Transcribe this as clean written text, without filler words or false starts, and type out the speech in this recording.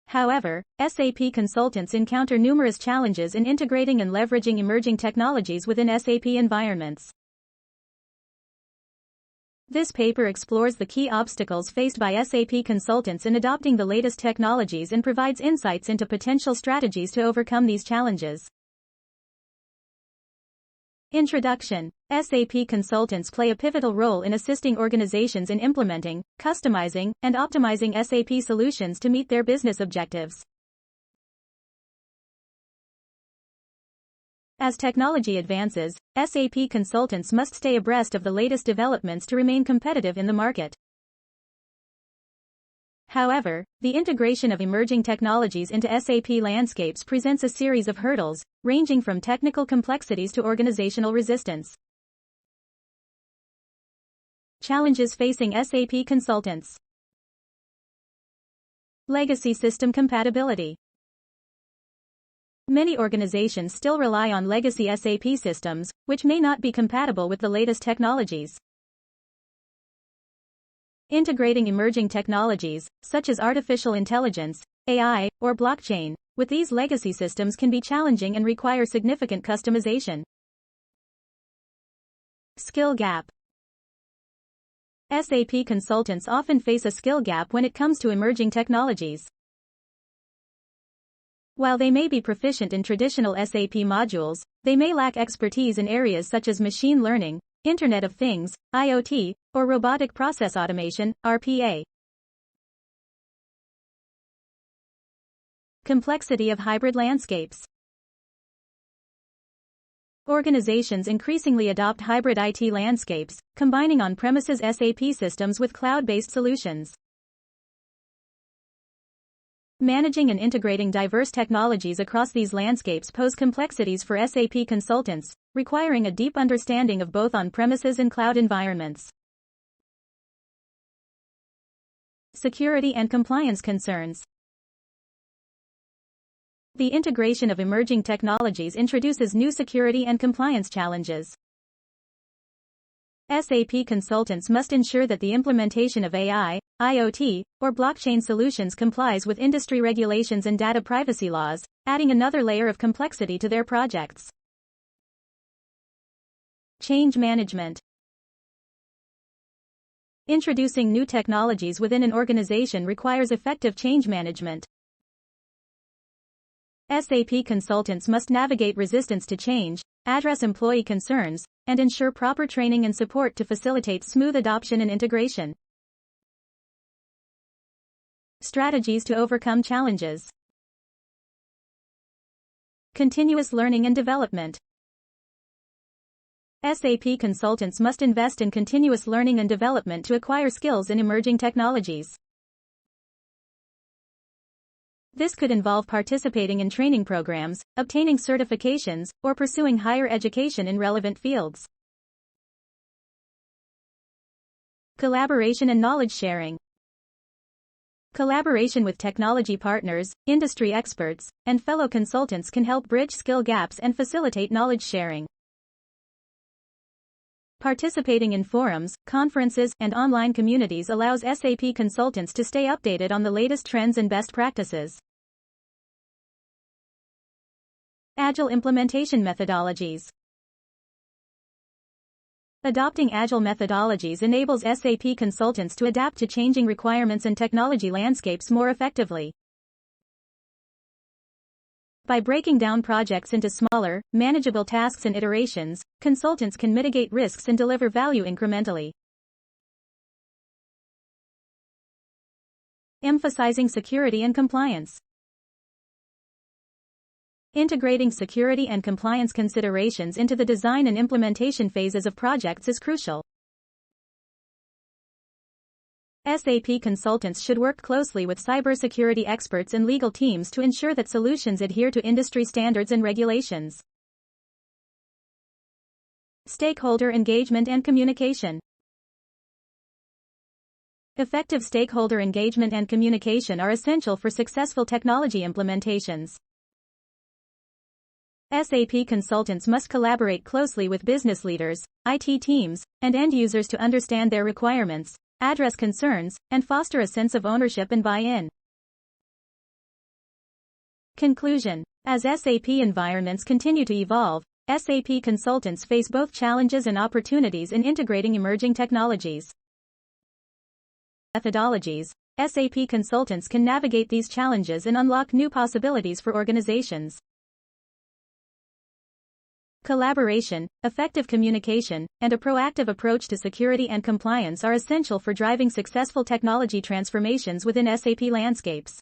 However, SAP consultants encounter numerous challenges in integrating and leveraging emerging technologies within SAP environments. This paper explores the key obstacles faced by SAP consultants in adopting the latest technologies and provides insights into potential strategies to overcome these challenges. Introduction. SAP consultants play a pivotal role in assisting organizations in implementing, customizing, and optimizing SAP solutions to meet their business objectives. As technology advances, SAP consultants must stay abreast of the latest developments to remain competitive in the market. However, the integration of emerging technologies into SAP landscapes presents a series of hurdles, ranging from technical complexities to organizational resistance. Challenges facing SAP consultants. Legacy system compatibility. Many organizations still rely on legacy SAP systems, which may not be compatible with the latest technologies. Integrating emerging technologies, such as artificial intelligence, AI, or blockchain, with these legacy systems can be challenging and require significant customization. Skill gap. SAP consultants often face a skill gap when it comes to emerging technologies. While they may be proficient in traditional SAP modules, they may lack expertise in areas such as machine learning, Internet of Things, IoT, or robotic process automation, RPA. Complexity of hybrid landscapes. Organizations increasingly adopt hybrid IT landscapes, combining on-premises SAP systems with cloud-based solutions. Managing and integrating diverse technologies across these landscapes pose complexities for SAP consultants, requiring a deep understanding of both on-premises and cloud environments. Security and compliance concerns. The integration of emerging technologies introduces new security and compliance challenges. SAP consultants must ensure that the implementation of AI, IoT, or blockchain solutions complies with industry regulations and data privacy laws, adding another layer of complexity to their projects. Change management. Introducing new technologies within an organization requires effective change management. SAP consultants must navigate resistance to change, address employee concerns, and ensure proper training and support to facilitate smooth adoption and integration. Strategies to overcome challenges. Continuous learning and development. SAP consultants must invest in continuous learning and development to acquire skills in emerging technologies. This could involve participating in training programs, obtaining certifications, or pursuing higher education in relevant fields. Collaboration and knowledge sharing. Collaboration with technology partners, industry experts, and fellow consultants can help bridge skill gaps and facilitate knowledge sharing. Participating in forums, conferences, and online communities allows SAP consultants to stay updated on the latest trends and best practices. Agile implementation methodologies. Adopting agile methodologies enables SAP consultants to adapt to changing requirements and technology landscapes more effectively. By breaking down projects into smaller, manageable tasks and iterations, consultants can mitigate risks and deliver value incrementally. Emphasizing security and compliance. Integrating security and compliance considerations into the design and implementation phases of projects is crucial. SAP consultants should work closely with cybersecurity experts and legal teams to ensure that solutions adhere to industry standards and regulations. Stakeholder engagement and communication. Effective stakeholder engagement and communication are essential for successful technology implementations. SAP consultants must collaborate closely with business leaders, IT teams, and end users to understand their requirements, address concerns, and foster a sense of ownership and buy-in. Conclusion. As SAP environments continue to evolve, SAP consultants face both challenges and opportunities in integrating emerging technologies. Methodologies. SAP consultants can navigate these challenges and unlock new possibilities for organizations. Collaboration, effective communication, and a proactive approach to security and compliance are essential for driving successful technology transformations within SAP landscapes.